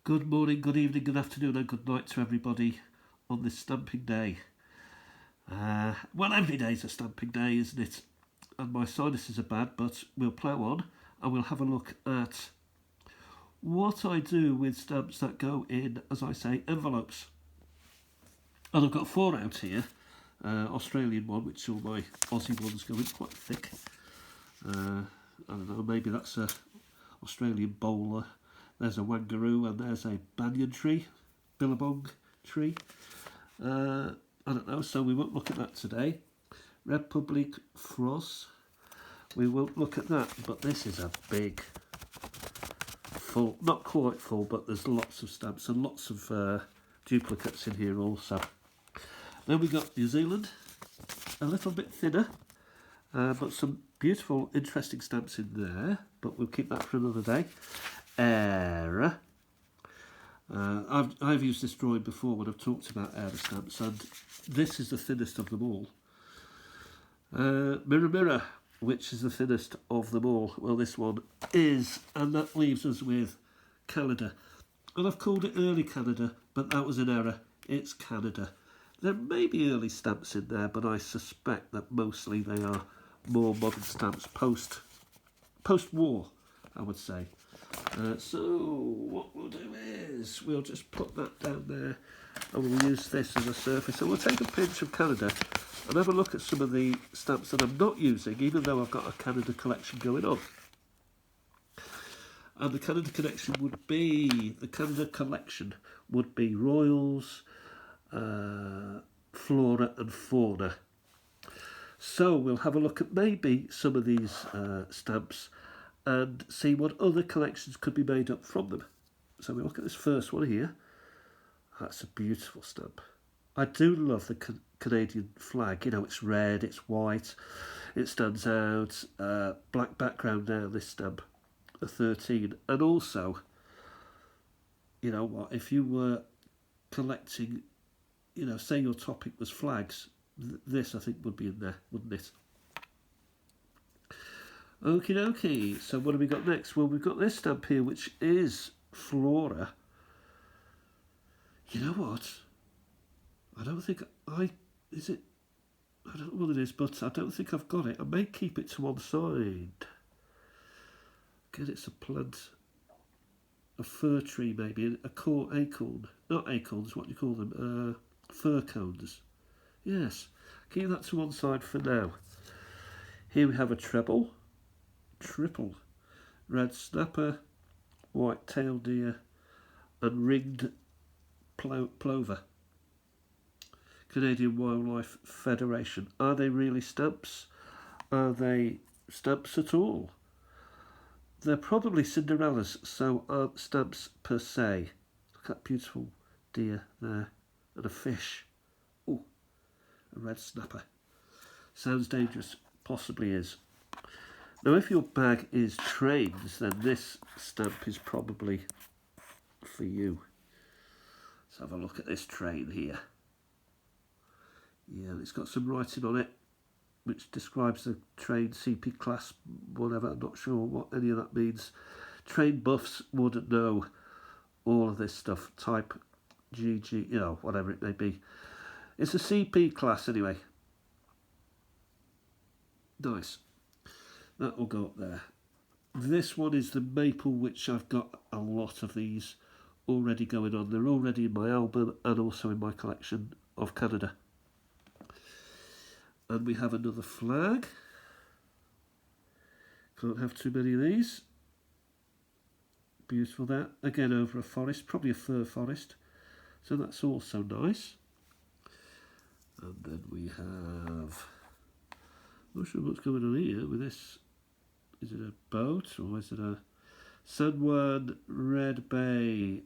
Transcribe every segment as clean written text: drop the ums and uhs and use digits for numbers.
Good morning, good evening, good afternoon and good night to everybody on this stamping day. Well, every day's a stamping day, isn't it? And my sinuses are bad, but we'll plough on and we'll have a look at what I do with stamps that go in, as I say, envelopes. And I've got 4 out here. Australian one, which all my Aussie ones go in quite thick. I don't know, maybe that's a Australian bowler. There's a wangaroo and there's a banyan tree, billabong tree. I don't know, so we won't look at that today. Republic Frost, we won't look at that, but this is a big, full, not quite full, but there's lots of stamps and lots of duplicates in here also. Then we got New Zealand, a little bit thinner, but some beautiful, interesting stamps in there, but we'll keep that for another day. Era. I've used this drawing before when I've talked about Era stamps, and this is the thinnest of them all. Mirror Mirror, which is the thinnest of them all. Well, this one is, and that leaves us with Canada. And I've called it early Canada, but that was an error. It's Canada. There may be early stamps in there, but I suspect that mostly they are more modern stamps, post-war, I would say. So what we'll do is we'll just put that down there and we'll use this as a surface. So we'll take a pinch of Canada and have a look at some of the stamps that I'm not using, even though I've got a Canada collection going on. And the Canada collection would be Royals, Flora and Fauna. So we'll have a look at maybe some of these stamps and see what other collections could be made up from them. So we look at this first one here. That's a beautiful stamp. I do love the Canadian flag. You know, it's red, it's white, it stands out. Black background down this stamp, a 13. And also, you know what, if you were collecting, you know, say your topic was flags, this I think would be in there, wouldn't it? Okie dokie, so what have we got next? Well, we've got this stamp here, which is Flora. You know what? I don't think I don't know what it is, but I don't think I've got it. I may keep it to one side. Again, it's a plant, a fir tree maybe, acorn, not acorns, what do you call them? Fir cones. Yes, keep that to one side for now. Here we have a triple, red snapper, white-tailed deer, and ringed plover. Canadian Wildlife Federation. Are they really stamps? Are they stamps at all? They're probably Cinderellas, so aren't stamps per se. Look at that beautiful deer there, and a fish. Oh, a red snapper. Sounds dangerous, possibly is. Now, if your bag is trains, then this stamp is probably for you. Let's have a look at this train here. Yeah, it's got some writing on it, which describes the train CP class, whatever. I'm not sure what any of that means. Train buffs wouldn't know all of this stuff. Type GG, you know, whatever it may be. It's a CP class anyway. Nice. That will go up there. This one is the maple, which I've got a lot of these already going on. They're already in my album and also in my collection of Canada. And we have another flag. Can't have too many of these. Beautiful there. Again over a forest, probably a fir forest. So that's also nice. And then we have, I'm not sure what's going on here with this. Is it a boat or is it a San Juan Red Bay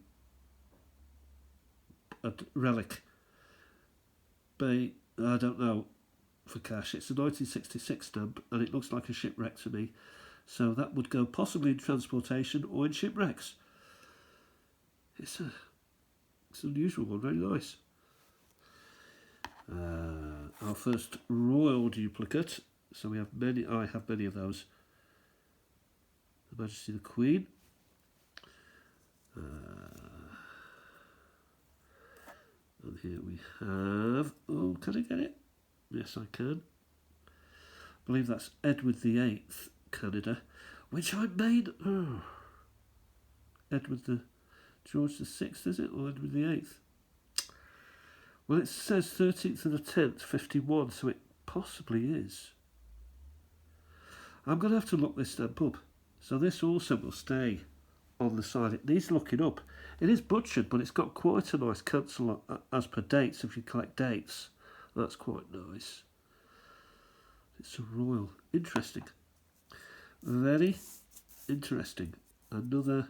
a relic? Bay, I don't know for cash. It's a 1966 stamp and it looks like a shipwreck to me. So that would go possibly in transportation or in shipwrecks. It's an unusual one, very nice. Our first royal duplicate. So we have many, I have many of those. Her Majesty the Queen. Here we have, oh, can I get it? Yes, I can. I believe that's Edward the Eighth, Canada, which I made, Edward the, George the Sixth, is it, or Edward the Eighth? Well, it says 13th of the 10th, 51, so it possibly is. I'm going to have to look this stamp up. So this also will stay on the side. It needs looking up. It is butchered, but it's got quite a nice cancel as per dates. If you collect dates, that's quite nice. It's a royal. Interesting. Very interesting. Another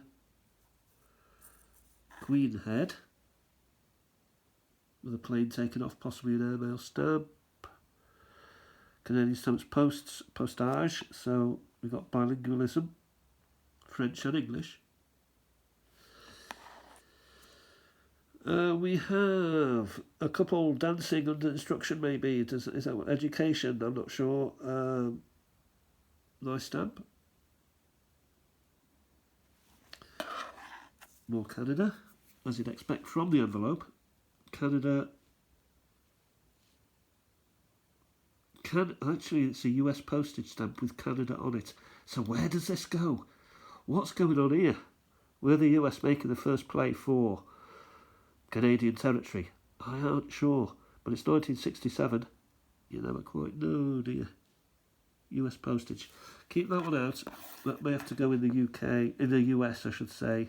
queen head with a plane taken off, possibly an airmail stamp. Canadian stamps postage, so we've got bilingualism, French and English. We have a couple dancing under instruction, maybe. Is that what, education? I'm not sure. Nice stamp. More Canada, as you'd expect from the envelope. Canada. Actually, it's a US postage stamp with Canada on it. So where does this go? What's going on here? Were the US making the first play for Canadian territory? I aren't sure, but it's 1967. You never quite know, do you? US postage. Keep that one out. That may have to go in the UK, in the US, I should say.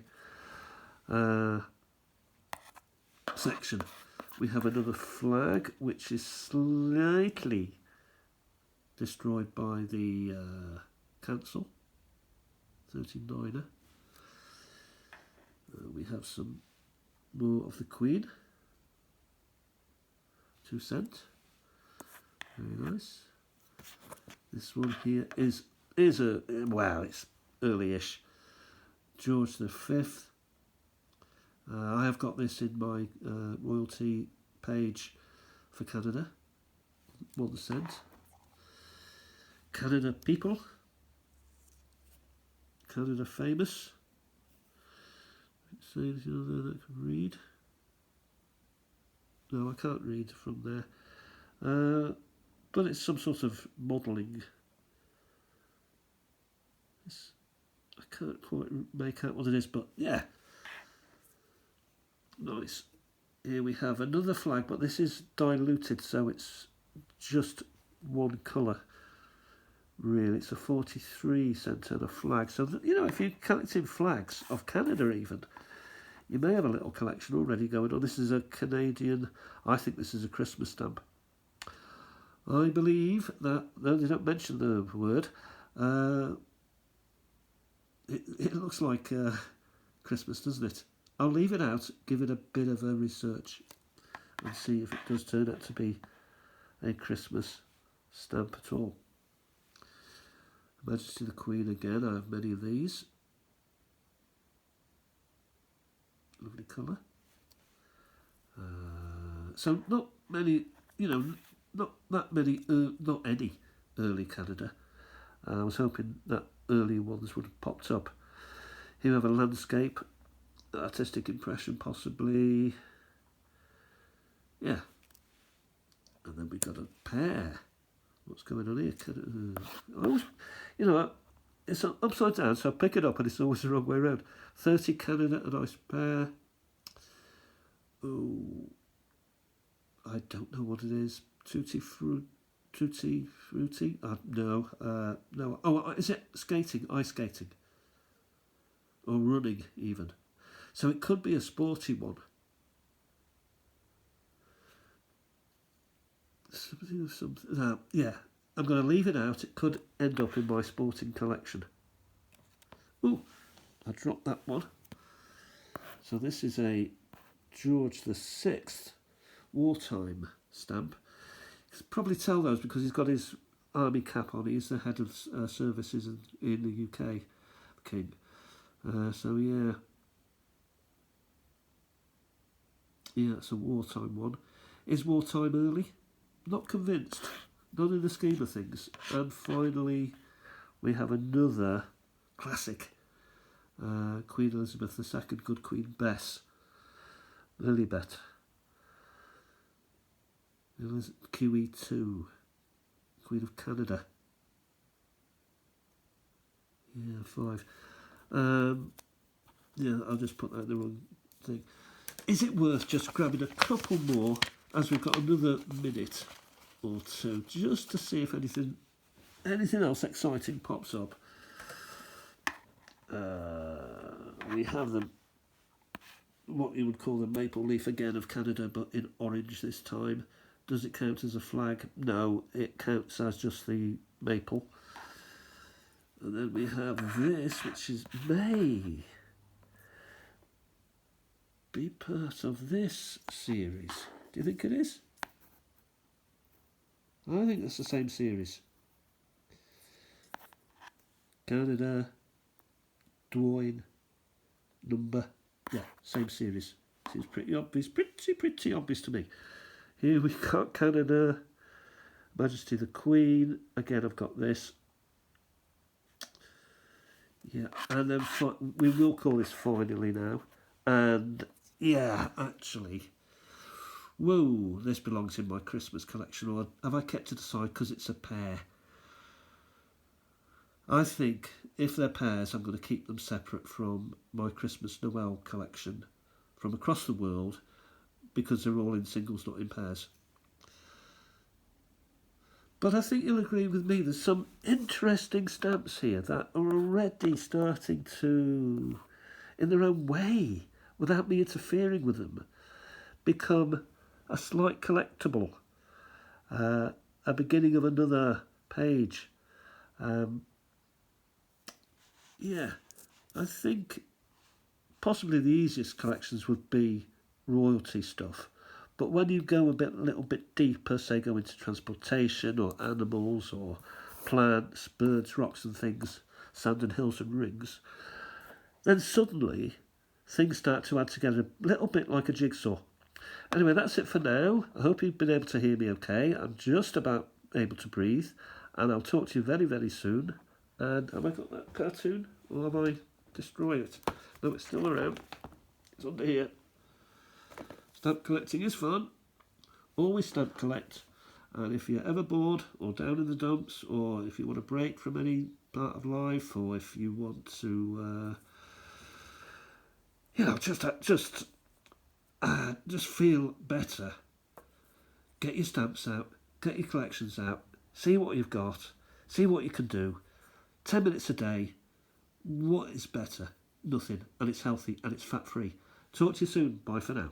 Section. We have another flag, which is slightly destroyed by the cancel. 39er. We have some more of the Queen. 2 cent. Very nice. This one here is a, wow, it's early-ish. George the Fifth. I have got this in my royalty page for Canada. 1 cent. Canada People. Canada Famous. Say anything on there that I can read? No, I can't read from there. But it's some sort of modelling. I can't quite make out what it is, but yeah. Nice. Here we have another flag, but this is diluted, so it's just one colour. Really, it's a 43 cent and a flag. So, you know, if you're collecting flags of Canada even, you may have a little collection already going on. This is a Canadian, I think this is a Christmas stamp. I believe that, no, they don't mention the word, it looks like Christmas, doesn't it? I'll leave it out, give it a bit of a research and see if it does turn out to be a Christmas stamp at all. Majesty the Queen again, I have many of these. Lovely colour. So not many, you know, not that many, not any early Canada. I was hoping that early ones would have popped up. Here we have a landscape, artistic impression possibly. Yeah. And then we got a pair. What's going on here? I always, you know, it's upside down, so I pick it up and it's always the wrong way around. 30 Canada, a nice pair. Oh, I don't know what it is. Tutti Frutti? No. No. Oh, is it skating? Ice skating? Or running, even. So it could be a sporty one. Something. Yeah, I'm going to leave it out. It could end up in my sporting collection. Oh, I dropped that one. So this is a George the Sixth wartime stamp. You can probably tell those because he's got his army cap on. He's the head of services in the UK, the King. So yeah. Yeah, it's a wartime one. Is wartime early? Not convinced. Not in the scheme of things. And finally, we have another classic. Queen Elizabeth II, Good Queen Bess. Lilibet. QE2, Queen of Canada. Yeah, 5. Yeah, I'll just put that in the wrong thing. Is it worth just grabbing a couple more, as we've got another minute or two, just to see if anything else exciting pops up? We have them, what you would call the maple leaf again of Canada, but in orange this time. Does it count as a flag? No, it counts as just the maple. And then we have this, which is May. Be part of this series. Do you think it is? I think it's the same series. Canada, Dwayne, number. Yeah, same series. Seems pretty obvious. Pretty obvious to me. Here we've got Canada, Majesty the Queen. Again, I've got this. Yeah, and then we will call this finally now. And yeah, actually, whoa, this belongs in my Christmas collection. Or have I kept it aside because it's a pair? I think if they're pairs, I'm going to keep them separate from my Christmas Noel collection from across the world, because they're all in singles, not in pairs. But I think you'll agree with me, there's some interesting stamps here that are already starting to, in their own way, without me interfering with them, become a slight collectible, a beginning of another page. Yeah, I think possibly the easiest collections would be royalty stuff. But when you go little bit deeper, say go into transportation or animals or plants, birds, rocks and things, sand and hills and rings, then suddenly things start to add together a little bit like a jigsaw. Anyway, that's it for now. I hope you've been able to hear me okay. I'm just about able to breathe, and I'll talk to you very, very soon. And have I got that cartoon, or have I destroyed it? No, it's still around. It's under here. Stamp collecting is fun. Always stamp collect. And if you're ever bored or down in the dumps, or if you want a break from any part of life, or if you want to, just feel better, get your stamps out, get your collections out, see what you've got, see what you can do. 10 minutes a day. What is better? Nothing. And it's healthy and it's fat free. Talk to you soon. Bye for now.